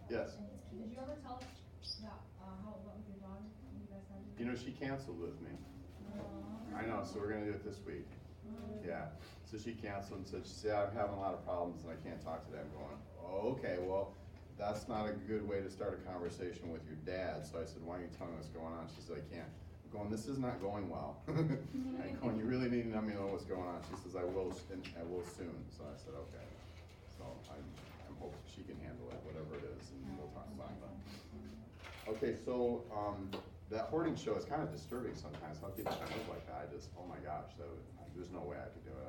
Yes. Did you ever tell that how it went with your daughter? You guys had to. You know, she canceled with me. I know, so we're gonna do it this week. Yeah. So she canceled and said, she said, I'm having a lot of problems and I can't talk today. I'm going, oh, okay, well, that's not a good way to start a conversation with your dad. So I said, why don't you tell me what's going on? She said, I can't. I'm going, this is not going well. I'm going, you really need to let me know what's going on. She says, I will soon. So I said, okay. So I'm hoping she can handle it, whatever it is, and we'll talk about it. Okay, so that hoarding show is kind of disturbing sometimes. How people can live like that. I just, oh my gosh, there's no way I could do it.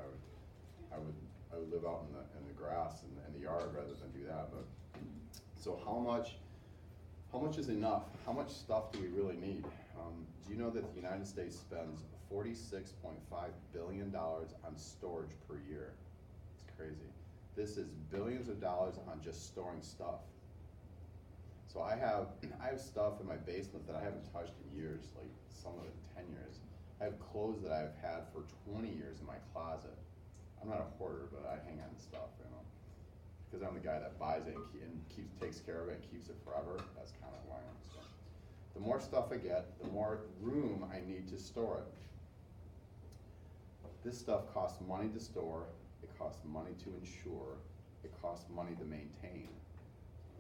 I would live out in the grass and the yard rather than do that. But so how much is enough? How much stuff do we really need? Do you know that the United States spends $46.5 billion on storage per year? It's crazy. This is billions of dollars on just storing stuff. So I have stuff in my basement that I haven't touched in years, like some of it 10 years. I have clothes that I've had for 20 years in my closet. I'm not a hoarder, but I hang on to stuff, you know, because I'm the guy that buys it and takes care of it and keeps it forever. That's kind of who I am. So the more stuff I get, the more room I need to store it. This stuff costs money to store, it costs money to insure, it costs money to maintain.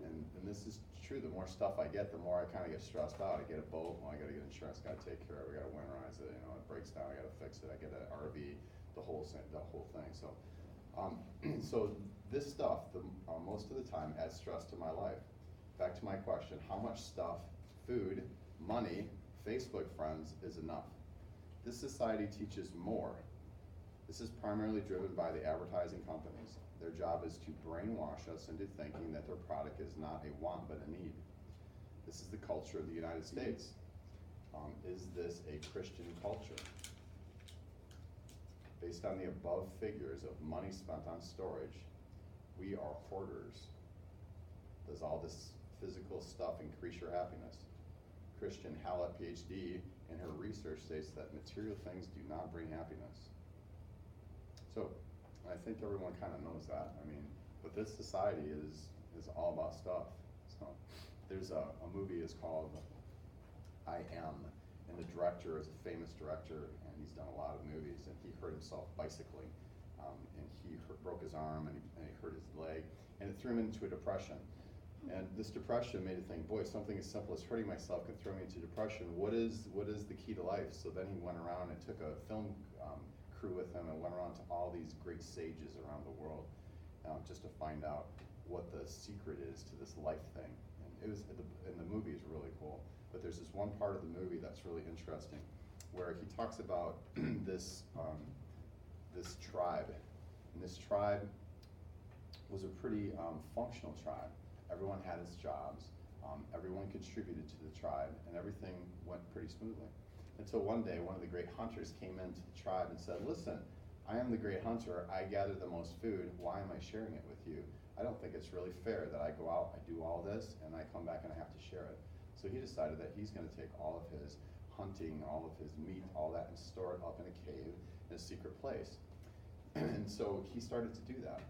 And this is true, the more stuff I get, the more I kind of get stressed out. I get a boat, well, I gotta get insurance, gotta take care of it, I gotta winterize it, you know, it breaks down, I gotta fix it, I get an RV, the whole thing. So, so this stuff, most of the time, adds stress to my life. Back to my question, how much stuff, food, money, Facebook friends is enough? This society teaches more. This is primarily driven by the advertising companies. Their job is to brainwash us into thinking that their product is not a want but a need. This is the culture of the United States. Is this a Christian culture? Based on the above figures of money spent on storage, we are hoarders. Does all this physical stuff increase your happiness? Christian Hallett, PhD, in her research states that material things do not bring happiness. So, I think everyone kind of knows that. I mean, but this society is all about stuff. So, there's a movie is called I Am, and the director is a famous director, and he's done a lot of movies, and he hurt himself bicycling, and he broke his arm, and he hurt his leg, and it threw him into a depression. And this depression made him think, boy, something as simple as hurting myself can throw me into depression. What is the key to life? So then he went around and took a film crew with him and went around to all these great sages around the world, just to find out what the secret is to this life thing. And it was, and the movie is really cool. But there's this one part of the movie that's really interesting, where he talks about this tribe, and this tribe was a pretty functional tribe. Everyone had its jobs, everyone contributed to the tribe, and everything went pretty smoothly. Until one day, one of the great hunters came into the tribe and said, listen, I am the great hunter, I gather the most food, why am I sharing it with you? I don't think it's really fair that I go out, I do all this, and I come back and I have to share it. So he decided that he's gonna take all of his hunting, all of his meat, all that, and store it up in a cave in a secret place. And so he started to do that.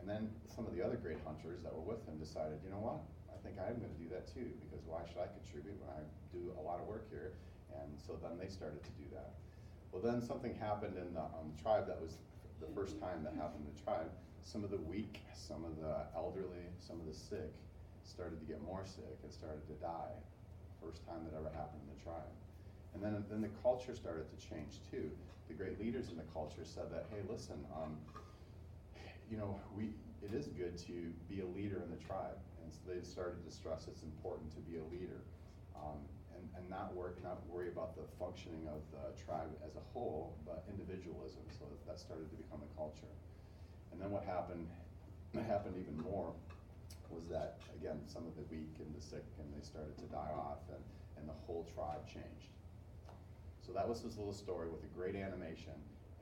And then some of the other great hunters that were with him decided, you know what, I think I'm gonna do that too, because why should I contribute when I do a lot of work here? And so then they started to do that. Well, then something happened in the tribe that was the first time that happened in the tribe. Some of the weak, some of the elderly, some of the sick started to get more sick and started to die. First time that ever happened in the tribe. And then the culture started to change too. The great leaders in the culture said that, hey, listen, you know, it is good to be a leader in the tribe. And so they started to stress it's important to be a leader. And not worry about the functioning of the tribe as a whole, but individualism. So that started to become the culture. And then what happened even more, was that, again, some of the weak and the sick, and they started to die off, and the whole tribe changed. So that was his little story with a great animation.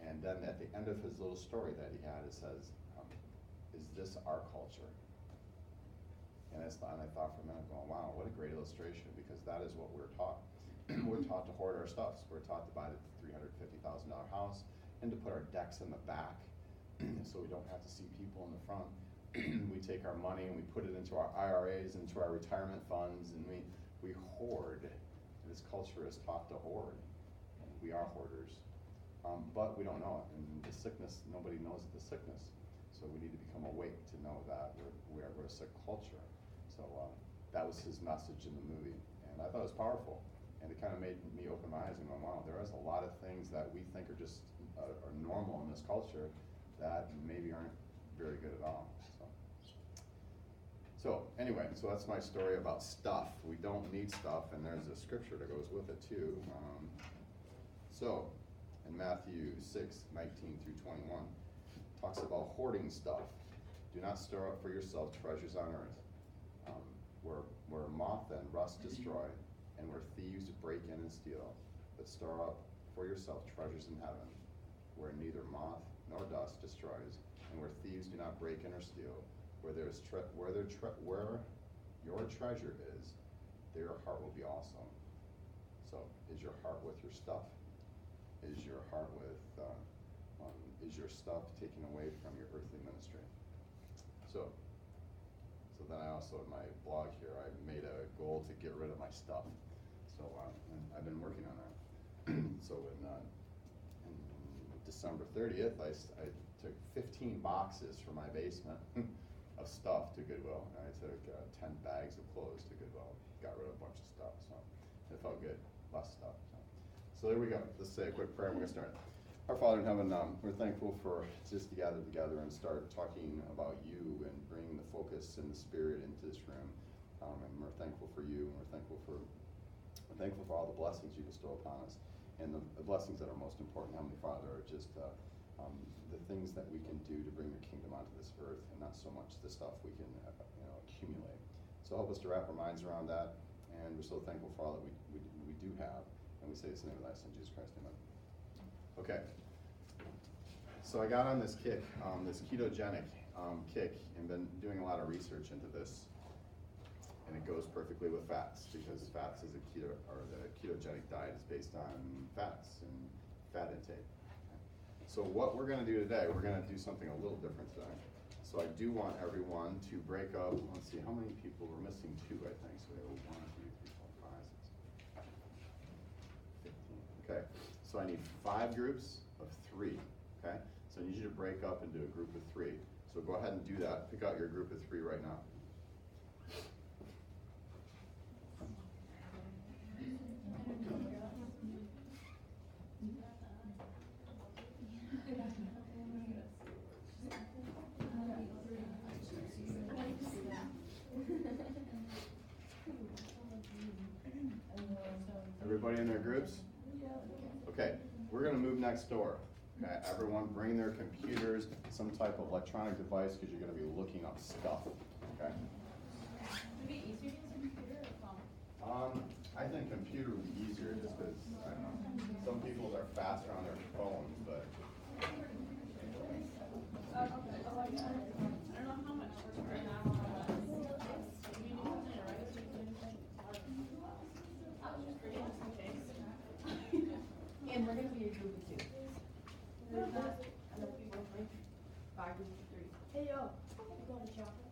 And then at the end of his little story that he had, it says, is this our culture? And I thought for a minute, going, wow, what a great illustration, because that is what we're taught. We're taught to hoard our stuff. We're taught to buy the $350,000 house and to put our decks in the back so we don't have to see people in the front. we take our money and we put it into our IRAs, into our retirement funds, and we hoard. This culture is taught to hoard, and we are hoarders. But we don't know it, and the sickness, nobody knows the sickness. So we need to become awake to know that we're a sick culture. So that was his message in the movie, and I thought it was powerful. And it kind of made me open my eyes and go, wow, there is a lot of things that we think are just are normal in this culture that maybe aren't very good at all. So anyway, so that's my story about stuff. We don't need stuff, and there's a scripture that goes with it too. So in Matthew 6:19 through 21, talks about hoarding stuff. Do not store up for yourself treasures on earth, where moth and rust destroy, and where thieves break in and steal. But store up for yourself treasures in heaven, where neither moth nor dust destroys, and where thieves do not break in or steal. Where your treasure is, there your heart will be also. So, is your heart with your stuff? Is your heart with? Is your stuff taken away from your earthly ministry? So then I also, in my blog here, I made a goal to get rid of my stuff. So and I've been working on that. So in December 30th, I took 15 boxes from my basement of stuff to Goodwill, and I took 10 bags of clothes to Goodwill. Got rid of a bunch of stuff, so it felt good, less stuff. So there we go. Let's say a quick prayer and we're going to start. Our Father in heaven, we're thankful for just to gather together and start talking about you and bringing the focus and the spirit into this room. And we're thankful for you, and we're thankful for all the blessings you bestow upon us. And the blessings that are most important, Heavenly Father, are just the things that we can do to bring your kingdom onto this earth, and not so much the stuff we can accumulate. So help us to wrap our minds around that, and we're so thankful for all that we do have, and we say this in the name of thy Son, Jesus Christ, amen. Okay, so I got on this kick, this ketogenic kick, and been doing a lot of research into this, and it goes perfectly with fats, because fats is the ketogenic diet is based on fats and fat intake. So what we're going to do today, we're going to do something a little different today. So I do want everyone to break up. Let's see, how many people? We're missing 2, I think. So we have 1, 2, 3, 4, 5, 6, 15. Okay. So I need 5 groups of 3. Okay. So I need you to break up into a group of 3. So go ahead and do that. Pick out your group of 3 right now. Everybody in their groups? Okay, we're going to move next door. Okay, everyone bring their computers, some type of electronic device, because you're going to be looking up stuff. Okay? Would it be easier to use a computer or phone? I think computer would be easier just because, I don't know, some people are faster on their phones, but. I don't know how much we're going to have on that. And we're gonna be a group of 2. There's not enough people, like 5 groups of 3. Hey, yo, you going to chocolate?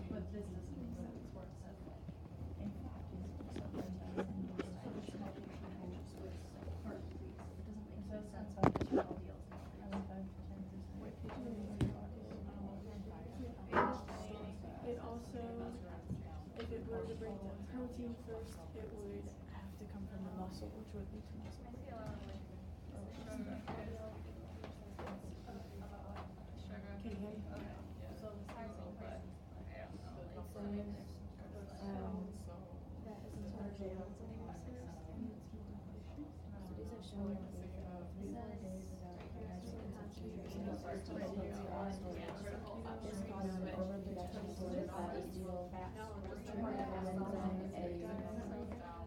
but this doesn't make sense where it says like, in fact, is superintendent endorsed by the superintendent or it doesn't make sense on the deals. It also, if it were to break down protein first, it would have to come from the muscle, which would lead to muscle. Can you hear me?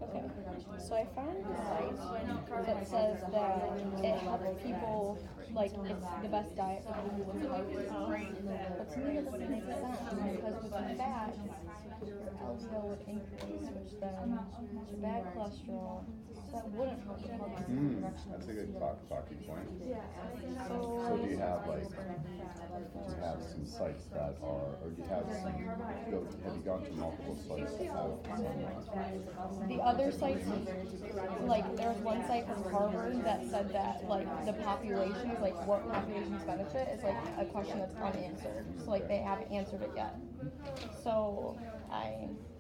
Okay, so I found a site that says that it helps people, like, it's the best diet for people with heart disease. But to me, that doesn't make sense, because with the fat, your LDL would increase, which then your bad cholesterol, so that wouldn't help with heart disease. That's a good talking point. Yeah. So do you have like, do you have some sites that are, or do you have some, have you gone to multiple sites that have? The other sites, like, there was one site from Harvard that said that, like, the populations, like, what populations benefit is, like, a question that's unanswered. So, like, they haven't answered it yet. So,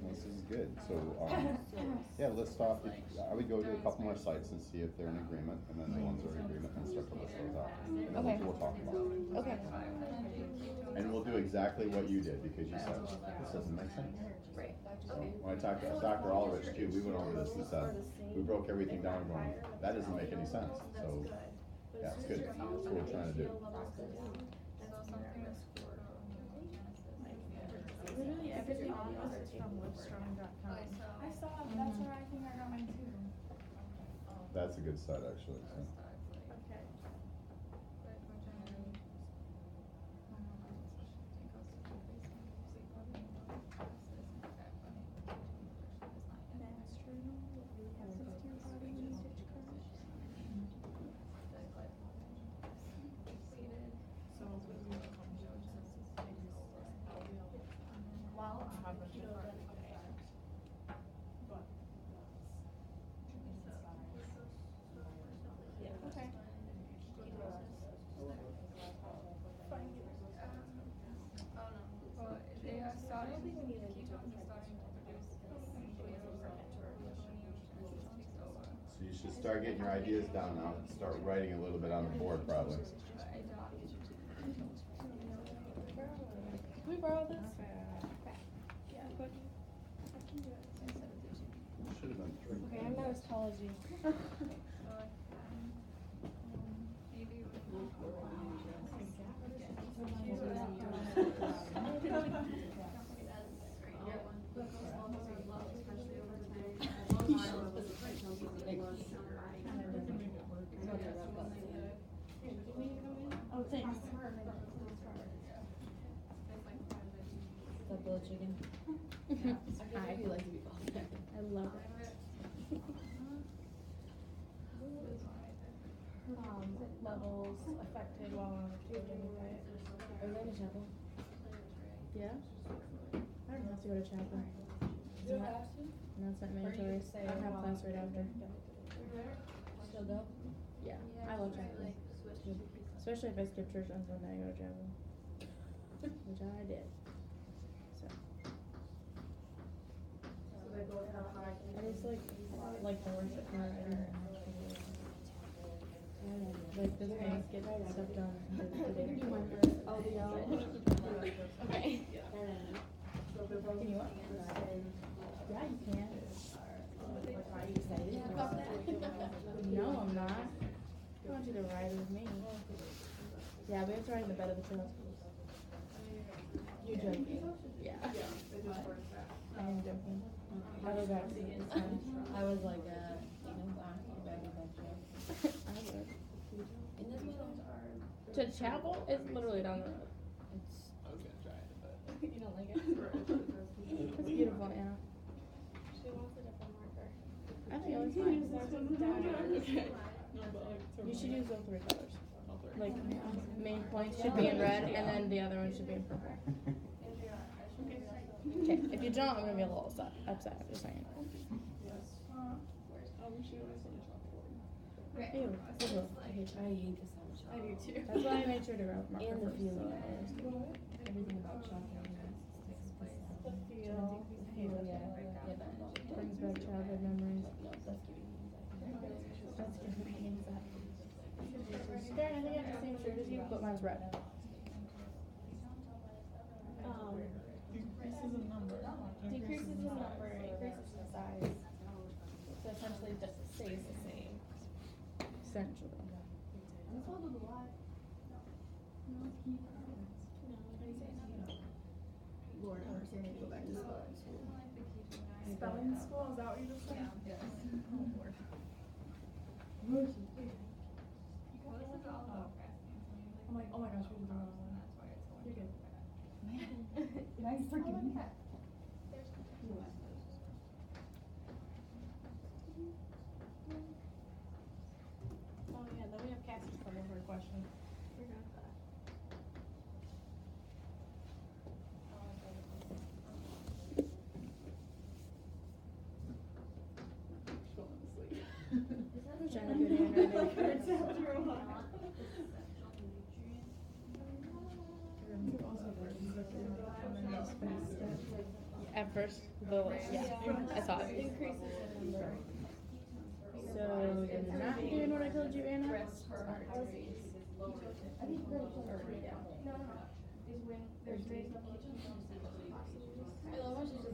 This is good. So, yeah, list off, I would go to a couple more sites and see if they're in agreement, and then the ones that are in agreement, and start to list those out. And then Okay. we'll talk about it. okay. And we'll do exactly what you did, because you said, this doesn't make sense. Right. So, when I talked to Dr. Ulrich too, we went over this and said, we broke everything down and going, that doesn't make any sense. So, yeah, it's good. That's what we're trying to do. Literally everything on this is from Livestrong.com. I saw, that's where I think I got mine too. That's a good site, actually. So. Okay. So you should start getting your ideas down now and start writing a little bit on the board probably. Can we borrow this? Yeah, but I can do it. Should have been three. Okay, I'm not as tall as you. Oh, thanks. That boiled chicken. I do like to be called that. I love it. Levels affected while on a ketogenic diet. Are we going to chapel? Yeah? I don't have to go to chapel. You don't have to? No, it's not mandatory. say I have class right after. Still go? Yeah, I love chapel. Especially if I skip church on Sunday, I go to chapel. Which I did. So. I just like the worship part. Like this thing, get stuff done. Okay. Can you what? Yeah, you can. Are you excited about that? No, I'm not. I want you to ride with me. Yeah, we have to ride in the bed of the truck. You joking? Yeah. I am joking. I'll go back to this time. I was like, you know, back in that show. I would. And this one To chapel is literally down the road. it's I was gonna try it, but You don't like it? it's beautiful, Anna. She wants a different marker. I think it was fine. You should use all three colors. all three. Like, main point should be in red, and then the other one should be in purple. Okay, if you don't, I'm gonna be a little upset. I'm just saying. Ew. I hate the sound of I do too. That's why I made sure to mark And the first. feeling of it. Everything about chocolate. The feel. Brings back childhood memories. That's giving me That's giving me anxiety. Darren, I think I have the same shirt as you, but mine's red. Decreases in number. Decreases in number, increases in size. So essentially just stays the same. Essentially. Lord, I'm saying to go back to spelling school. Spelling school, is that what you just said? Yes. I'm like, oh my gosh, we're the wrong one. You're good. Nice freaking. Oh yeah, then we have Cassie's come over question. I'm trying to get handwriting. At first, yeah, I saw it. Increases in number. So you're not doing what I told you, Anna? I think we're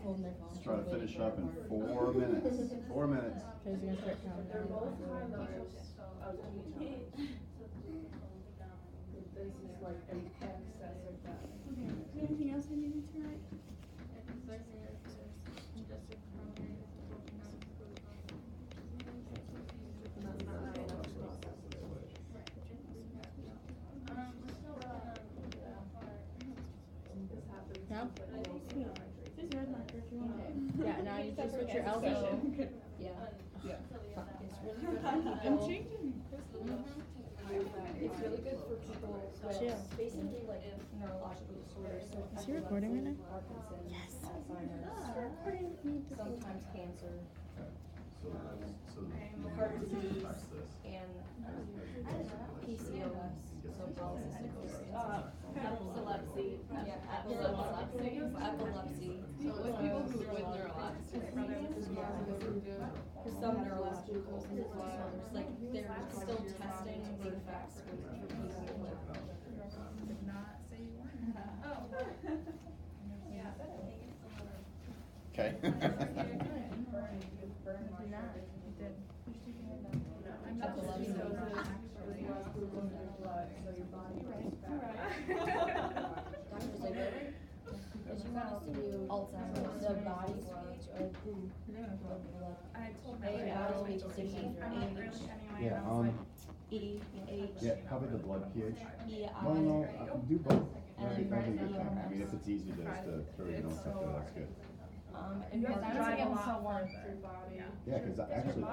Let's try to finish up in 4 minutes. 4 minutes. Because you're gonna start counting. They're both high levels of ketones. This is like an excess of that. Anything else I needed to write? No? This is red marker if you want it. Yeah, now you just switch your elevation. Yeah. Yeah. It's really good for I'm people. changing. It's really good for people with Chill. basically like neurological disorders. So Is he recording right now? Parkinson's, Yes. Alzheimer's, Recording with me. sometimes cancer, So heart disease, that's this. and PCOS, so polycystic ovarian. Epilepsy. Yeah, epilepsy. So with people who with neurological. Some neurological disorders, like they're still testing the effects for people with. Did not say you weren't. Okay. Epilepsy. Doctors like, did you want us to do Alzheimer's, the body speech, or who? I told A, her. body speech, is I'm not H, really anyway. Yeah, and I was like, E, H, yeah, probably the blood pH. E, I. No, do both. And That'd be a good thing. then I mean, if it's easy to just throw your notes up there, that's good. And You guys Parkinson's. drive a lot further. Yeah, because actually,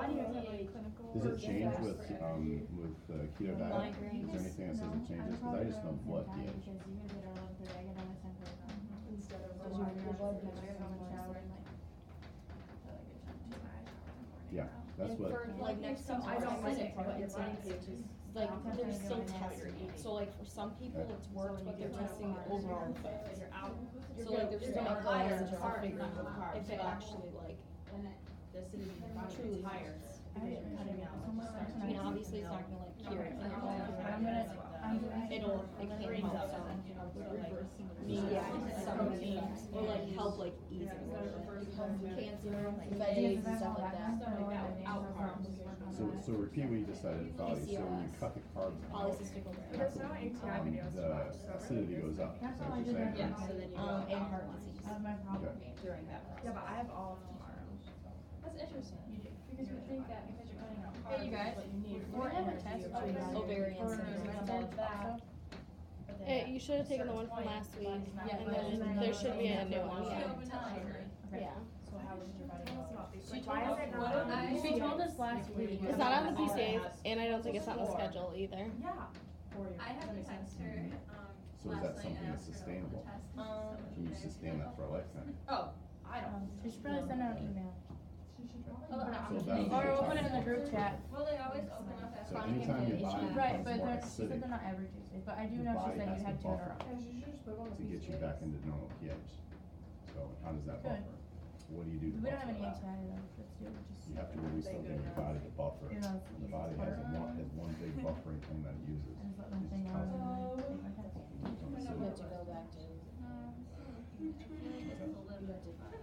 does it change with keto diet? Migraines. Is there anything that says it changes? Because I just know blood pH. Instead of. Yeah, that's And what. for like next to Alzheimer's and Parkinson's, like they're still testing. So like for some people it's worked, but they're testing the overall effect. So like they're still not going into figuring out if it actually like truly hurts. I mean, obviously it's not gonna like cure it. It'll, it can help some. Yeah, some things, or like help like ease it a little bit. Cancer, veggies, and stuff like that. Out carbs. So repeat what you just said in body. So when you cut the carbs out, Polycystic ovarian. There's no ATI videos to watch, so. the acidity goes up. Is that what you're saying? Yeah, so then you go and heart disease Okay. during that process. Yeah, but I have all of tomorrow. That's interesting. Because you would think that because you're cutting out carbs. Hey, you guys. what you need We're for gonna energy, test which is ovarian for syndrome. metabolic fat. Hey, you should have taken the one from last week, and then there should be a new one. Yeah. So how would your body She told us She told us last week. It's not on the PCAs, and I don't think it's on the schedule either. Yeah. I have to text her, So is that something that's sustainable? Can you sustain that for a lifetime? Oh, I don't. You should probably send out an email. So that would be Or the we'll put it in the time. group chat. Well, they always open up that. So anytime your body Right, becomes but more she said acidic, they're not every Tuesday, but I do your know she body said has you to had 2 in a buffer row. to get you back into normal pH. So how does that Good. buffer? What do you do to We don't have buffer any that? HI though, let's do it, just. You have to release something in your body to buffer. You know, And the body has one big buffering thing that it uses. I just let my thing It's on constant. and then take my test. You have to go back to.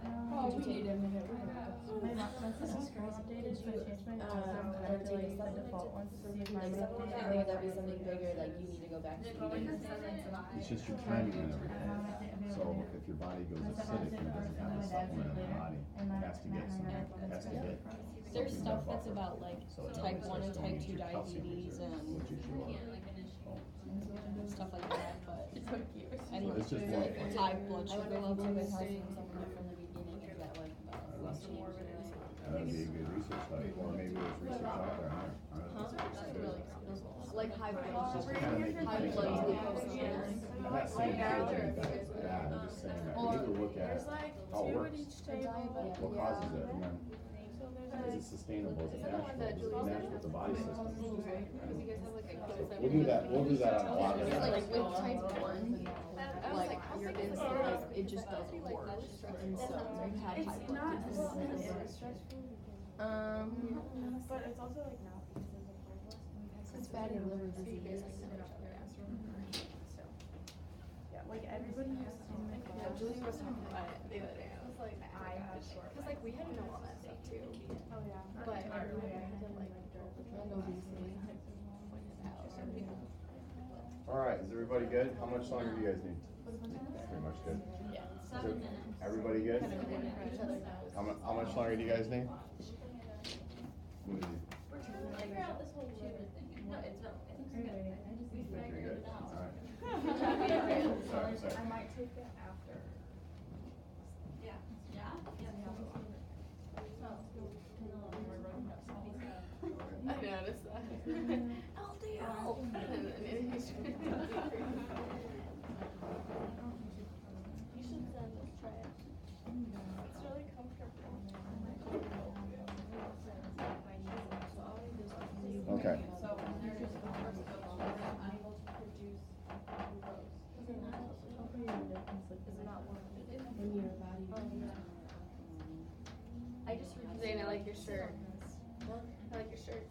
Oh, Did you take it? my system's still updated, so I changed my password, but I have to like use the default ones to see if mine is updated. Or would that be something bigger, like you need to go back to? It's just your timing and everything. So if your body goes acidic and it doesn't have the supplement in the body, it has to get some, it has to get. There's something stuff to that's buffer. about like So it type always 1 and says type don't 2 eat your calcium diabetes reserve, and which is your, stuff like that, but. And So it's just there's one like thing. high blood sugar levels. From the beginning, Is that like That would be a good research study, or maybe there's research out there, I don't know. like high It's blood just to kind of make you high think blood about it. glucose levels. I'm not saying ketogenic diet's bad, I'm just saying that we need to look at There's like how it 2 works, at each table. what causes it, and then So is there's it sustainable, is it natural to the body system? We'll We'll do that on a lot of It's like stuff. with type 1, like your insulin, like it just doesn't work. And so you have high It's blood not glucose. but it's also like not because of the blood. It's fatty liver disease. Yeah, like everybody has to make Julie was talking about it the other day. I was like, cause like we had to know all that stuff too. Oh yeah. But everybody had to like. Alright, is everybody good? How much longer do you guys need? Pretty much good. Yeah. Is everybody good? How much longer do you guys need? What do you need? Figure out this whole sugar thing and what it's. You think you're good? Alright. Sorry. I might take that after. I noticed that. LDL. You should send us, try it. It's really comfortable. Okay. So there's the first of unable to produce glucose. Is it not working? I just read. Zane, I like your shirt. I like your shirt.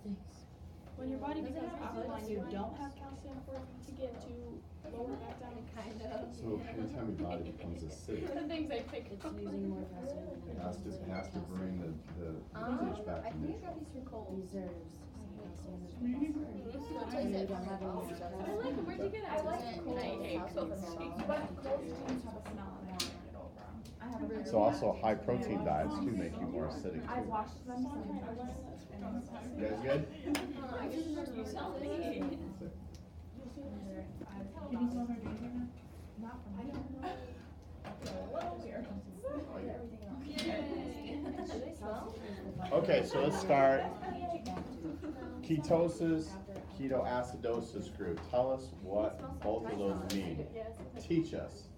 When your body becomes alkaline, you don't have calcium for it to get to lower back down. Kind of. So anytime your body becomes acidic, The things I picked It's up. using more calcium it than has to bring the pH back I to think I neutral. got these from Kohl's. reserves. Calcium is What You is it? don't have any reserves. I like it. Where'd you get it? I like Kohl's. I hate Kohl's. But Kohl's jeans have a smell and I want to get over them. I have a really So also high protein diets too make you more acidic I've too. watched them sometimes. You guys good? I just remember you telling me. Can you smell her jeans right now? Not from me. A little weird. Okay, so let's start. Ketosis, ketoacidosis group. Tell us what both of those mean. Teach us.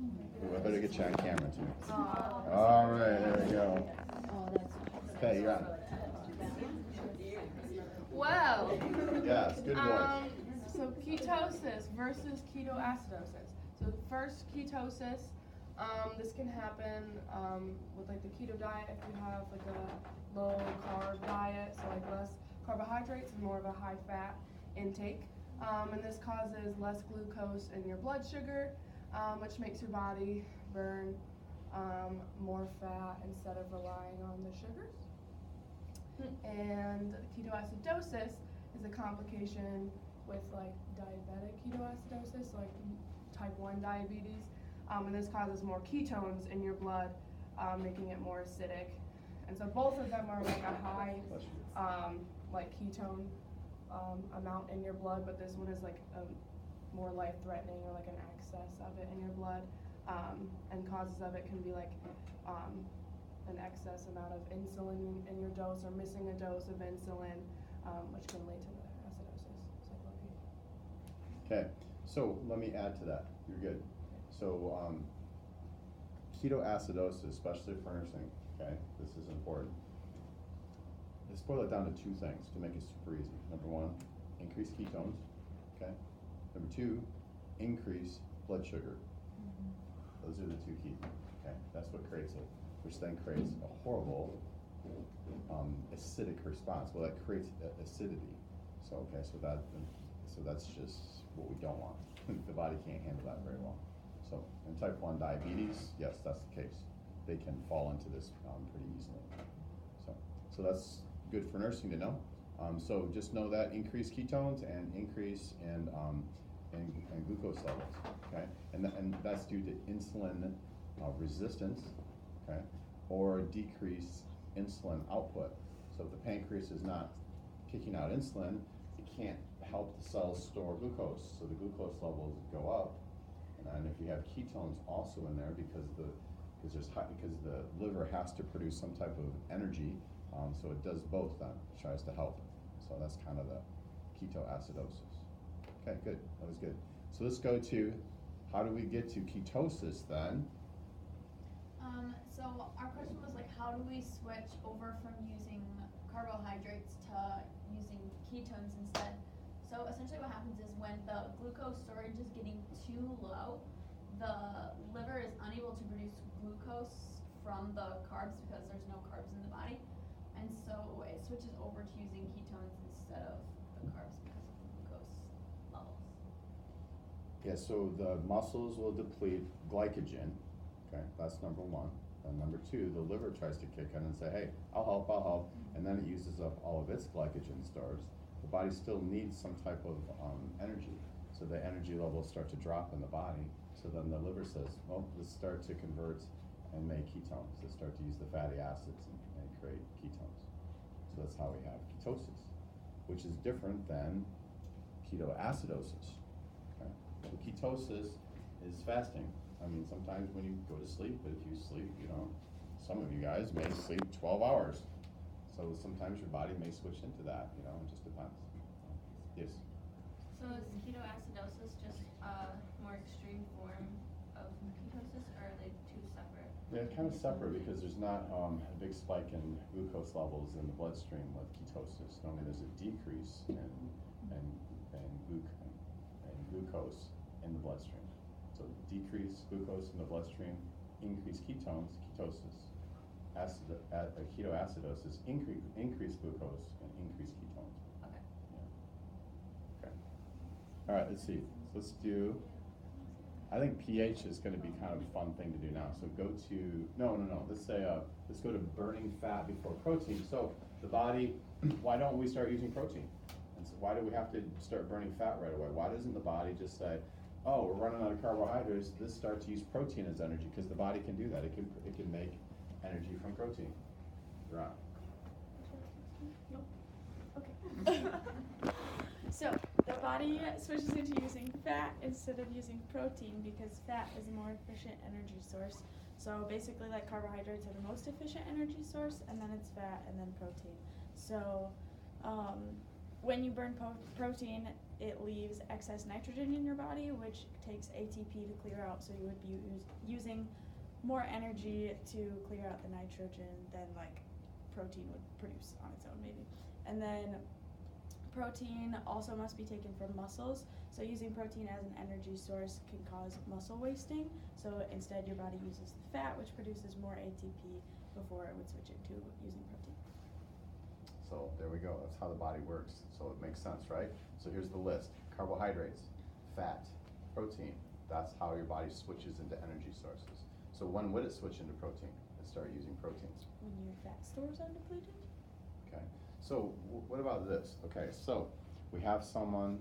Ooh, I better get you on camera too. All right, there we go. Oh, that's. Okay, you're on. Wow. Yes, good voice. So ketosis versus ketoacidosis. So first, ketosis, this can happen with like the keto diet if you have like a low carb diet, so like less carbohydrates and more of a high fat intake. And this causes less glucose in your blood sugar, which makes your body burn more fat instead of relying on the sugars. And ketoacidosis is a complication with like diabetic ketoacidosis, so like type 1 diabetes, and this causes more ketones in your blood, making it more acidic. And so both of them are like a high like ketone amount in your blood, but this one is like more life-threatening or like an excess of it in your blood, and causes of it can be like an excess amount of insulin in your dose or missing a dose of insulin, which can lead to the acidosis. Okay, So let me add to that. You're good. So ketoacidosis, especially for nursing, okay, this is important. Let's boil it down to two things to make it super easy. Number one, increase ketones, okay? Number two, increase blood sugar. Those are the two key, okay? That's what creates it, which then creates a horrible acidic response. Well, that creates acidity. So, okay, so that's just what we don't want. The body can't handle that very well. So, in type 1 diabetes, yes, that's the case. They can fall into this pretty easily. So that's good for nursing to know. So just know that increase ketones and increase in glucose levels, okay? And that's due to insulin resistance, okay? Or decrease insulin output. So if the pancreas is not kicking out insulin, it can't help the cells store glucose. So the glucose levels go up. And if you have ketones also in there because the liver has to produce some type of energy, so it does both then, it tries to help. So that's kind of the ketoacidosis. Okay, good, that was good. So let's go to, how do we get to ketosis then? So our question was like, how do we switch over from using carbohydrates to using ketones instead? So essentially what happens is when the glucose storage is getting too low, the liver is unable to produce glucose from the carbs because there's no carbs in the body. And so it switches over to using ketones instead of the carbs because of the glucose levels. Yeah, so the muscles will deplete glycogen, okay, that's number one. And number two, the liver tries to kick in and say, hey, I'll help, and then it uses up all of its glycogen stores. The body still needs some type of energy, so the energy levels start to drop in the body. So then the liver says, well, let's start to convert and make ketones. Let's start to use the fatty acids and create ketones. So that's how we have ketosis, which is different than ketoacidosis. Okay? So ketosis is fasting. I mean, sometimes when you go to sleep, but if you sleep, some of you guys may sleep 12 hours. So sometimes your body may switch into that, it just depends. Yes? So is ketoacidosis just a more extreme form of ketosis, or are they two separate? They're kind of separate because there's not a big spike in glucose levels in the bloodstream with ketosis. Normally there's a decrease in glucose in the bloodstream. So decrease glucose in the bloodstream, increase ketones, ketosis. Ketoacidosis, increase glucose and increase ketones. Okay. Yeah. Okay. All right, let's see. So let's do, I think pH is going to be kind of a fun thing to do now. So go to, no. Let's say, let's go to burning fat before protein. So the body, why don't we start using protein? And so why do we have to start burning fat right away? Why doesn't the body just say, oh, we're running out of carbohydrates, let's start to use protein as energy? Because the body can do that. It can make energy from protein. You're on. Okay. So the body switches into using fat instead of using protein because fat is a more efficient energy source. So basically, like, carbohydrates are the most efficient energy source, and then it's fat, and then protein. So when you burn protein, it leaves excess nitrogen in your body, which takes ATP to clear out. So you would be using more energy to clear out the nitrogen than like protein would produce on its own, maybe. And then protein also must be taken from muscles. So using protein as an energy source can cause muscle wasting. So instead your body uses the fat, which produces more ATP before it would switch into using protein. So there we go. That's how the body works. So it makes sense, right? So here's the list. Carbohydrates, fat, protein. That's how your body switches into energy sources. So when would it switch into protein and start using proteins? When your fat stores are depleted? Okay. So what about this? Okay, so we have someone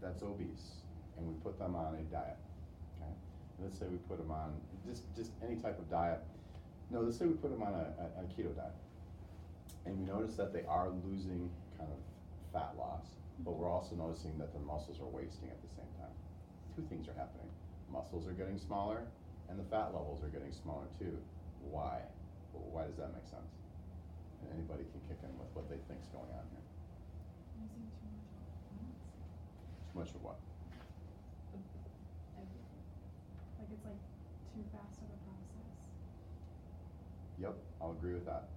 that's obese and we put them on a diet. Okay. Let's say we put them on just any type of diet. No, let's say we put them on a keto diet. And we notice that they are losing kind of fat loss, but we're also noticing that their muscles are wasting at the same time. Two things are happening. Muscles are getting smaller, and the fat levels are getting smaller too. Why? Well, why does that make sense? And anybody can kick in with what they think's going on here. Using too much all at once. Too much of what? like it's like too fast of a process. Yep, I'll agree with that.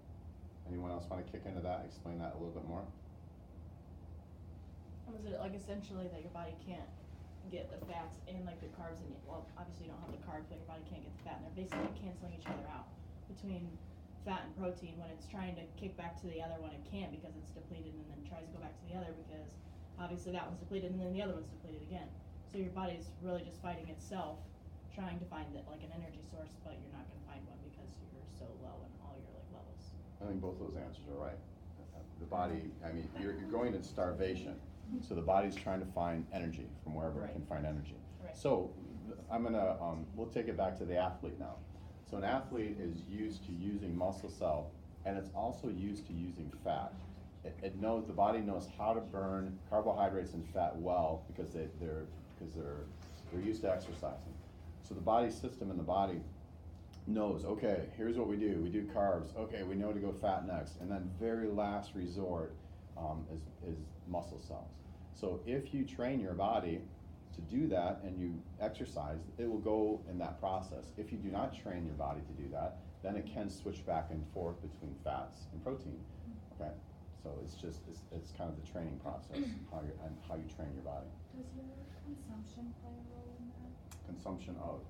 Anyone else want to kick into that, explain that a little bit more? Was it like essentially that your body can't get the fats and like the carbs in it? Well, obviously you don't have the carbs, but your body can't get the fat, and they're basically canceling each other out between fat and protein. When it's trying to kick back to the other one, it can't because it's depleted, and then tries to go back to the other because obviously that one's depleted, and then the other one's depleted again. So your body's really just fighting itself, trying to find it like an energy source, but you're not going to find one because you're so low in all your like levels. I think both those answers are right. The body, I mean, you're going into starvation, so the body's trying to find energy from wherever it can find energy. Right. So I'm gonna, we'll take it back to the athlete now. So an athlete is used to using muscle cell, and it's also used to using fat. It knows, the body knows how to burn carbohydrates and fat well because they're used to exercising. So the body system in the body knows, okay, here's what we do. We do carbs. Okay, we know to go fat next. And then very last resort is muscle cells. So if you train your body to do that and you exercise, it will go in that process. If you do not train your body to do that, then it can switch back and forth between fats and protein. Okay, so it's kind of the training process, how you train your body. Does your consumption play a role in that? Consumption of?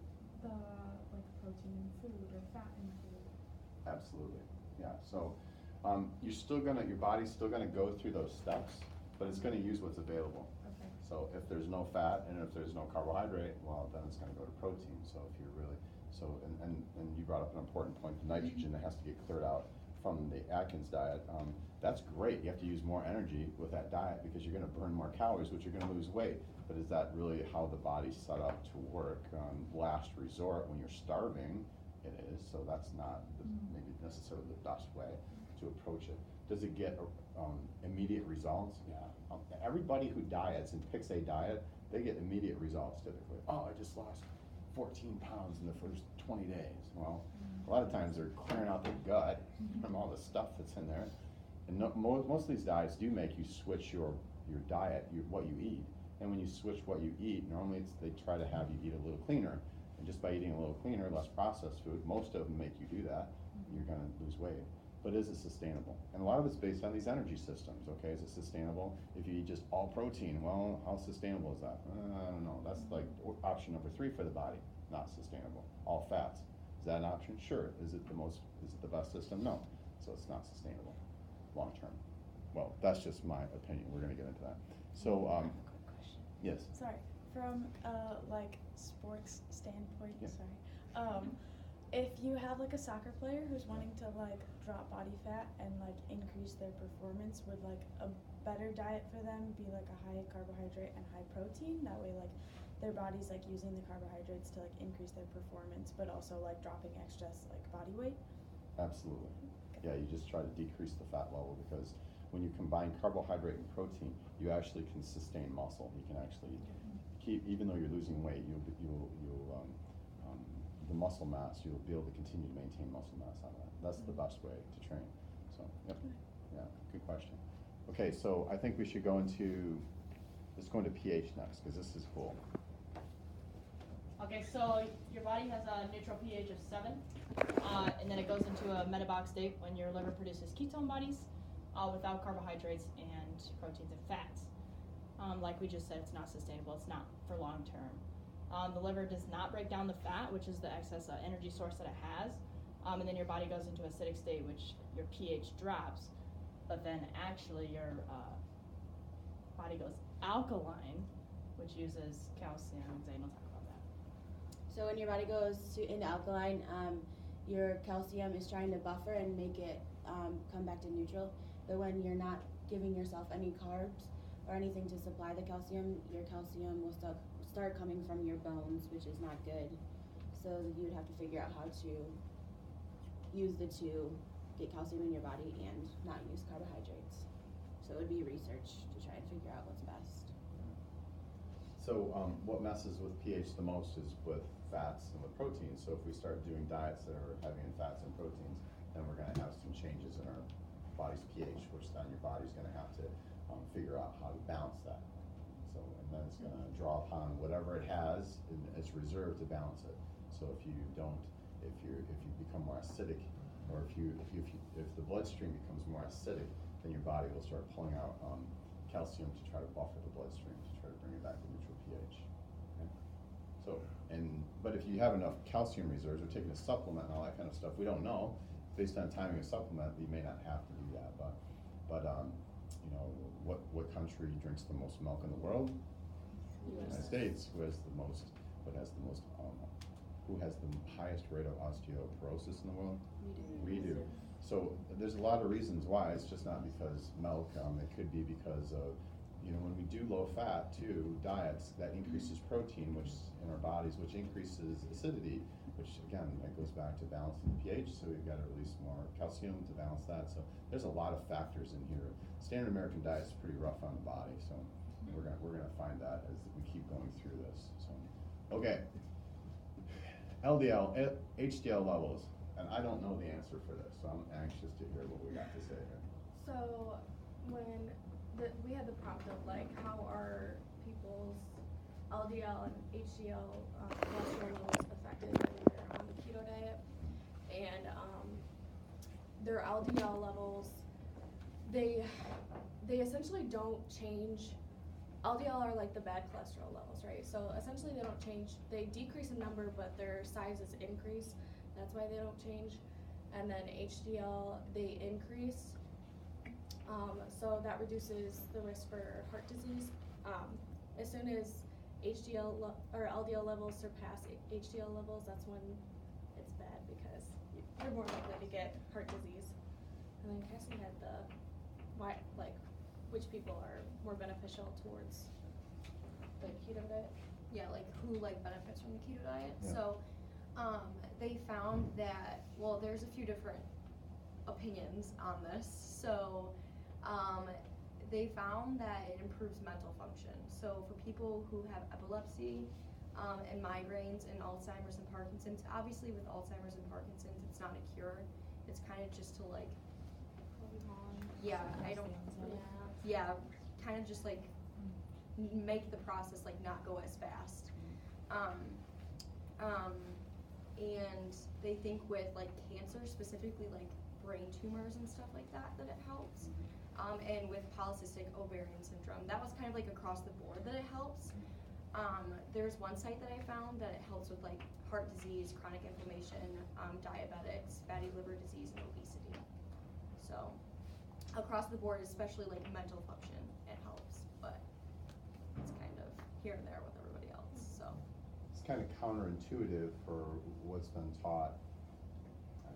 The like protein in food or fat in food? Absolutely, yeah. So your body's still gonna go through those steps, but it's gonna use what's available. Okay. So if there's no fat and if there's no carbohydrate, well, then it's gonna go to protein. So if you're really, and you brought up an important point, the nitrogen that has to get cleared out from the Atkins diet. That's great. You have to use more energy with that diet because you're gonna burn more calories, which you're gonna lose weight. But is that really how the body's set up to work? Last resort, when you're starving, it is. So that's not maybe necessarily the best way to approach it. Does it get immediate results? Yeah. Everybody who diets and picks a diet, they get immediate results typically. Oh, I just lost 14 pounds in the first 20 days. Well, a lot of times they're clearing out their gut from all the stuff that's in there. And most of these diets do make you switch your diet, what you eat. And when you switch what you eat, normally they try to have you eat a little cleaner. And just by eating a little cleaner, less processed food, most of them make you do that, you're gonna lose weight. But is it sustainable? And a lot of it's based on these energy systems, okay? Is it sustainable? If you eat just all protein, well, how sustainable is that? I don't know. That's like option number 3 for the body, not sustainable. All fats. Is that an option? Sure. Is it the best system? No. So it's not sustainable long term. Well, that's just my opinion. We're gonna get into that. So, I have a quick question. yes. Sorry, from like sports standpoint, Yeah. sorry. If you have like a soccer player who's wanting to like drop body fat and like increase their performance, would like a better diet for them be like a high carbohydrate and high protein? That way like their body's like using the carbohydrates to like increase their performance, but also like dropping excess like body weight? Absolutely. Yeah, you just try to decrease the fat level because when you combine carbohydrate and protein, you actually can sustain muscle. You can actually keep, even though you're losing weight, the muscle mass, you'll be able to continue to maintain muscle mass on that. That's the best way to train. So, yep, yeah, good question. Okay, so I think we should go into, let's go into pH next because this is cool. Okay, so your body has a neutral pH of 7, and then it goes into a metabolic state when your liver produces ketone bodies without carbohydrates and proteins and fats. Like we just said, it's not sustainable. It's not for long term. The liver does not break down the fat, which is the excess energy source that it has, and then your body goes into acidic state, which your pH drops, but then actually your body goes alkaline, which uses calcium. Zane will talk about that. So when your body goes into alkaline, your calcium is trying to buffer and make it come back to neutral. But when you're not giving yourself any carbs or anything to supply the calcium, your calcium will start coming from your bones, which is not good. So you would have to figure out how to use the two, get calcium in your body and not use carbohydrates. So it would be research to try and figure out what's best. So what messes with pH the most is with fats and with proteins. So if we start doing diets that are heavy in fats and proteins, then we're going to have some changes in our body's pH, which then your body's going to have to figure out how to balance that. So, and then It's gonna draw upon whatever it has in its reserve to balance it. So if you become more acidic, or if the bloodstream becomes more acidic, then your body will start pulling out calcium to try to buffer the bloodstream, to try to bring it back to neutral pH. Okay? So, but if you have enough calcium reserves, or taking a supplement and all that kind of stuff, we don't know. Based on timing a supplement, you may not have to do that. But you know, what country drinks the most milk in the world? The United States. Who has the highest rate of osteoporosis in the world? We do. So there's a lot of reasons why. It's just not because milk. It could be because of, you know, when we do low fat too diets, that increases protein, which in our bodies, which increases acidity, which again, that goes back to balancing the pH. So we've got to release more calcium to balance that. So there's a lot of factors in here. Standard American diet is pretty rough on the body. So we're gonna find that as we keep going through this. So okay. LDL, HDL levels, and I don't know the answer for this, so I'm anxious to hear what we got to say here. So when we had the prompt of like how are people's LDL and HDL cholesterol levels affected when they're on the keto diet, and their LDL levels, they essentially don't change. LDL are like the bad cholesterol levels, right? So essentially they don't change. They decrease in number, but their sizes increase. That's why they don't change. And then HDL, they increase. So that reduces the risk for heart disease. As soon as or LDL levels surpass HDL levels, that's when it's bad because you're more likely to get heart disease. And then Cassie had which people are more beneficial towards the keto diet? Yeah, like who benefits from the keto diet. Yeah. So they found that, well, there's a few different opinions on this. So they found that it improves mental function. So for people who have epilepsy and migraines and Alzheimer's and Parkinson's, obviously with Alzheimer's and Parkinson's, it's not a cure. It's kind of just to kind of just make the process not go as fast. And they think with cancer, specifically brain tumors and stuff like that, that it helps. And with polycystic ovarian syndrome, that was kind of across the board that it helps. There's one site that I found that it helps with heart disease, chronic inflammation, diabetics, fatty liver disease, and obesity. So across the board, especially mental function, it helps, but it's kind of here and there with everybody else. So it's kind of counterintuitive for what's been taught. I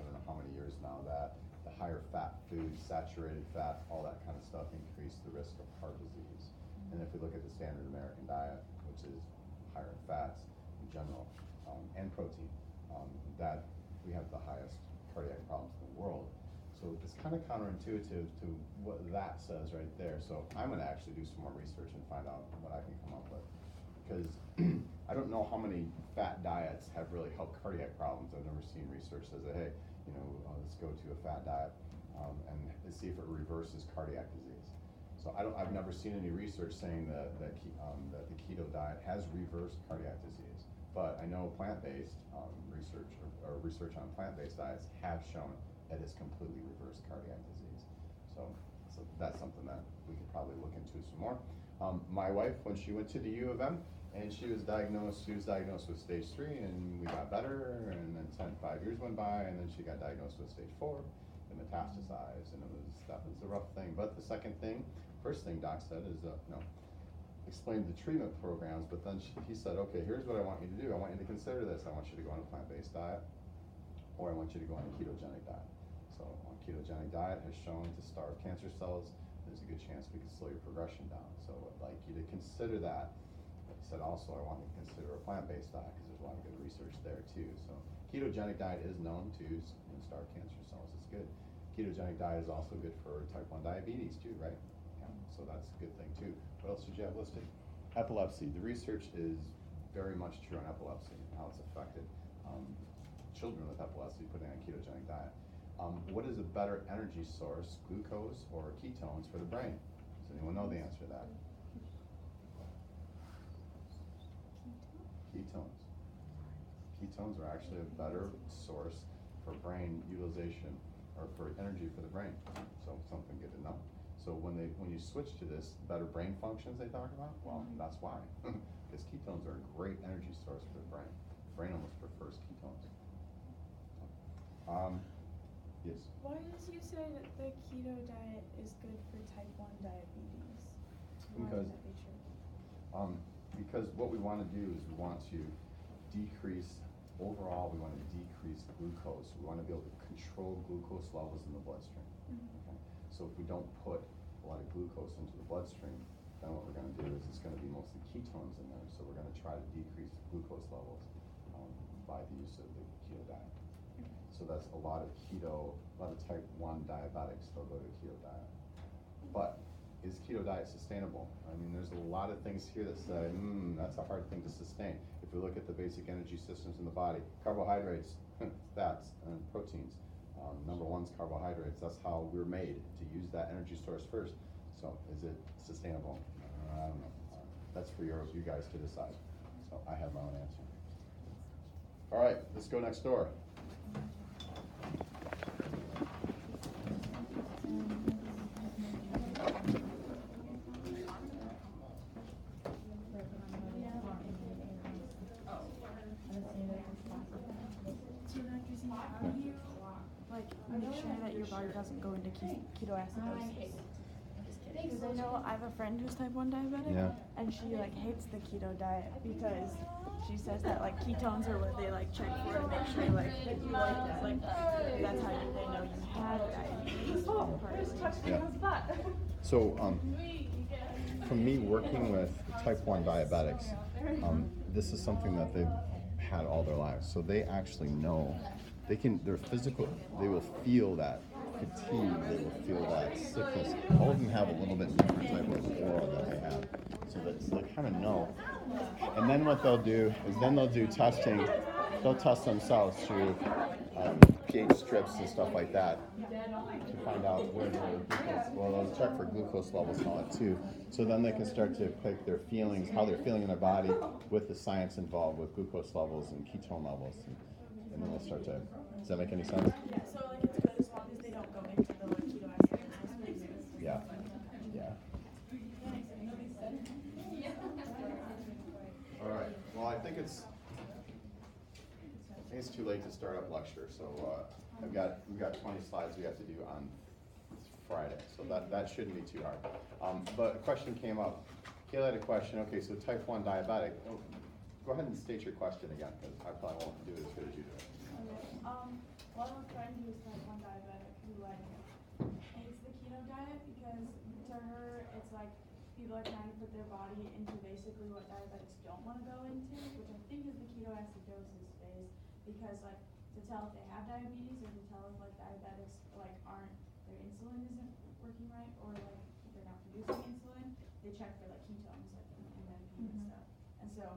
don't know how many years now, that the higher fat foods, saturated fat, all that kind of stuff increase the risk of heart disease. And if we look at the standard American diet, which is higher in fats in general, and protein, that we have the highest cardiac problems in the world. So it's kind of counterintuitive to what that says right there. So I'm going to actually do some more research and find out what I can come up with. Because I don't know how many fat diets have really helped cardiac problems. I've never seen research that says, hey, let's go to a fat diet and see if it reverses cardiac disease. So I've never seen any research saying that the keto diet has reversed cardiac disease. But I know plant-based research or research on plant-based diets have shown that it's completely reversed cardiac disease. So that's something that we could probably look into some more. My wife, when she went to the U of M, and she was diagnosed with stage 3, and we got better, and then 5 years went by, and then she got diagnosed with stage 4, and metastasized, and that was a rough thing. But the first thing Doc said is, explain the treatment programs, but then he said, okay, here's what I want you to do. I want you to consider this. I want you to go on a plant-based diet, or I want you to go on a ketogenic diet. So a ketogenic diet has shown to starve cancer cells. There's a good chance we can slow your progression down. So I'd like you to consider that. He said also I want you to consider a plant-based diet because there's a lot of good research there too. So ketogenic diet is known to starve cancer cells. It's good. Ketogenic diet is also good for type 1 diabetes too, right? Yeah. So that's a good thing too. What else did you have listed? Epilepsy. The research is very much true on epilepsy and how it's affected children with epilepsy putting on a ketogenic diet. What is a better energy source, glucose or ketones for the brain? Does anyone know the answer to that? ketones. Ketones are actually a better source for brain utilization, or for energy for the brain. So something good to know. So when you switch to this better brain functions they talk about, well, that's why. Because ketones are a great energy source for the brain. The brain almost prefers ketones. Yes. Why does you say that the keto diet is good for type 1 diabetes? Why Because would that be true? because what we want to do is we want to decrease, overall we want to decrease glucose. We want to be able to control glucose levels in the bloodstream. Okay? So if we don't put a lot of glucose into the bloodstream, then what we're going to do is it's going to be mostly ketones in there. So we're going to try to decrease the glucose levels by the use of the keto diet. So that's a lot of type 1 diabetics, they'll go to a keto diet. But is keto diet sustainable? I mean, there's a lot of things here that say, that's a hard thing to sustain. If we look at the basic energy systems in the body, carbohydrates, fats, and proteins. Number one's carbohydrates. That's how we're made, to use that energy source first. So is it sustainable? I don't know. That's for you guys to decide. So I have my own answer. All right, let's go next door. How do you make sure that your body doesn't go into ketoacidosis? Because I know I have a friend who's type 1 diabetic, Yeah. and she hates the keto diet because she says that ketones are what they check for to make sure that you that's how they know you have diabetes. Yeah. So from me working with type 1 diabetics, this is something that they've had all their lives. So they actually know, their physical, they will feel that fatigue, they will feel that sickness. All of them have a little bit different type of aura that they have. So they kind of know. And then what they'll do is they'll do testing. They'll test themselves through pH strips and stuff like that to find out where their glucose, well, they'll check for glucose levels and all that too. So then they can start to pick their feelings, how they're feeling in their body with the science involved with glucose levels and ketone levels. And then they'll start to, does that make any sense? Yeah, so it's good as long as they don't go into the ketoacidosis. Yeah. Yeah. All right. Well, I think it's too late to start up lecture, so we've got 20 slides we have to do on Friday, so that shouldn't be too hard. But a question came up. Kayla had a question. Okay, so type 1 diabetic. Oh, go ahead and state your question again, because I probably won't do it as good as you do it. Okay. Well, I have a friend who's type 1 diabetic who hates the keto diet because to her it's people are trying to put their body into basically what diabetics don't want to go into, which I think is the ketoacidosis phase, because to tell if they have diabetes or to tell if diabetics aren't, their insulin isn't working right, or they're not producing insulin, they check for ketones in NP and stuff. And so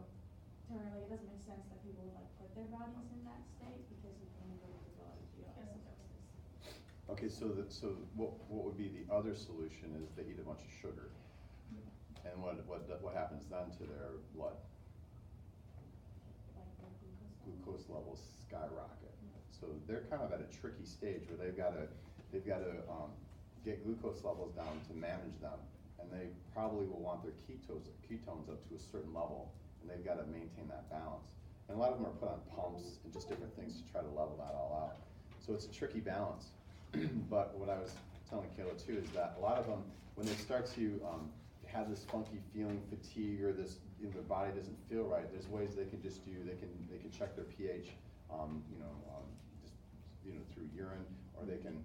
to her it doesn't make sense that people would put their bodies in that state because you can go develop ketoacidosis. Okay, so what would be the other solution is they eat a bunch of sugar, and what happens then to their blood? Glucose levels skyrocket. So they're kind of at a tricky stage where they've got to get glucose levels down to manage them, and they probably will want their ketones up to a certain level, and they've got to maintain that balance. And a lot of them are put on pumps and just different things to try to level that all out. So it's a tricky balance. But what I was telling Kayla too is that a lot of them, when they start to have this funky feeling, fatigue, or this, their body doesn't feel right, there's ways they can just do. They can check their pH, through urine, or they can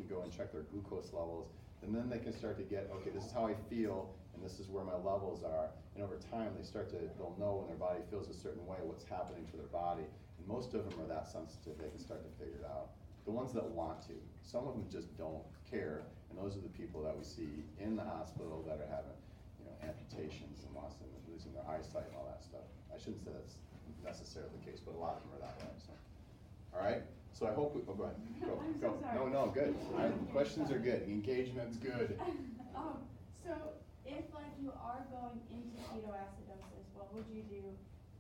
go and check their glucose levels, and then they can start to get, okay, this is how I feel, and this is where my levels are. And over time, they'll know when their body feels a certain way, what's happening to their body. And most of them are that sensitive, they can start to figure it out. The ones that want to, some of them just don't care, and those are the people that we see in the hospital that are having, amputations and losing their eyesight and all that stuff. I shouldn't say that's necessarily the case, but a lot of them are that way. So, all right. So I hope. Go ahead. Go. I'm Go. so sorry. No, good. Questions are good. Engagement's good. So if you are going into ketoacidosis, what would you do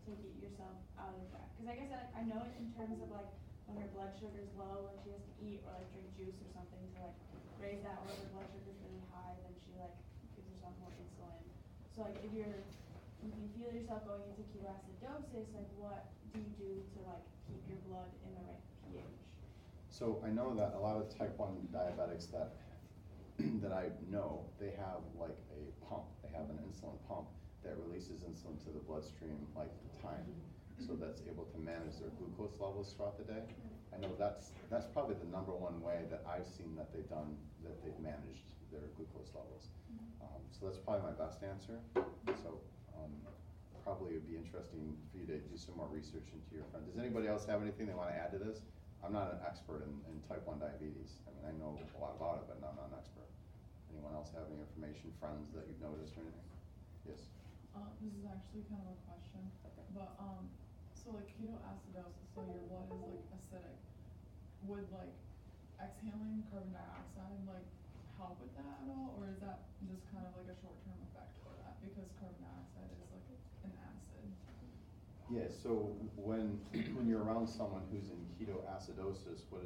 to to get yourself out of that. Because like I said, I know it in terms of like when her blood sugar's low, when she has to eat or like drink juice or something to like raise that, or if her blood sugar's really high, then she like gives herself more insulin. So like if you feel yourself going into ketoacidosis, like what do you do to like keep your blood in the right pH? So I know that a lot of type 1 diabetics that that I know, they have like a pump. They have an insulin pump that releases insulin to the bloodstream like time, so that's able to manage their glucose levels throughout the day. I know that's probably the number one way that I've seen that they've managed their glucose levels. So that's probably my best answer. So probably it would be interesting for you to do some more research into your friend. Does anybody else have anything they want to add to this? I'm not an expert in type 1 diabetes. I mean, I know a lot about it, but I'm not an expert. Anyone else have any information, friends that you've noticed or anything? Yes? This is actually kind of a question, but so like ketoacidosis, so your blood is like acidic. Would like exhaling carbon dioxide like help with that at all, or is that just kind of like a short-term effect for that because carbon dioxide is like an acid? Yeah, so when you're around someone who's in ketoacidosis, what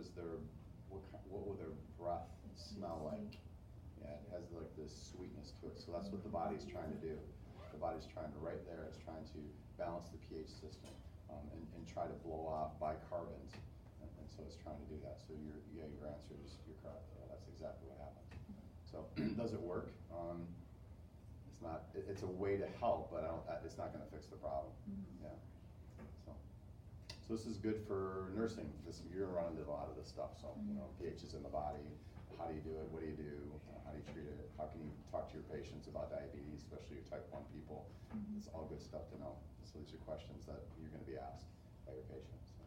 will their breath smell like? Yeah, it has like this sweetness to it. So that's what the body's trying to do. The body's trying to, right there, it's trying to balance the pH system and try to blow off bicarbonate. And so it's trying to do that. So your answer is, you're correct. That's exactly what happens. So does it work? It's not. It's a way to help, but it's not going to fix the problem. Yeah. So this is good for nursing. You're running into a lot of this stuff. So pH is in the body. How do you do it? What do you do? How do you treat it? How can you talk to your patients about diabetes, especially your type 1 people? It's all good stuff to know. So these are questions that you're going to be asked by your patients. So.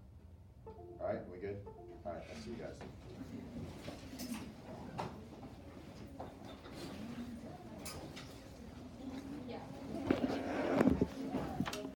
All right, we good? All right, I'll see you guys.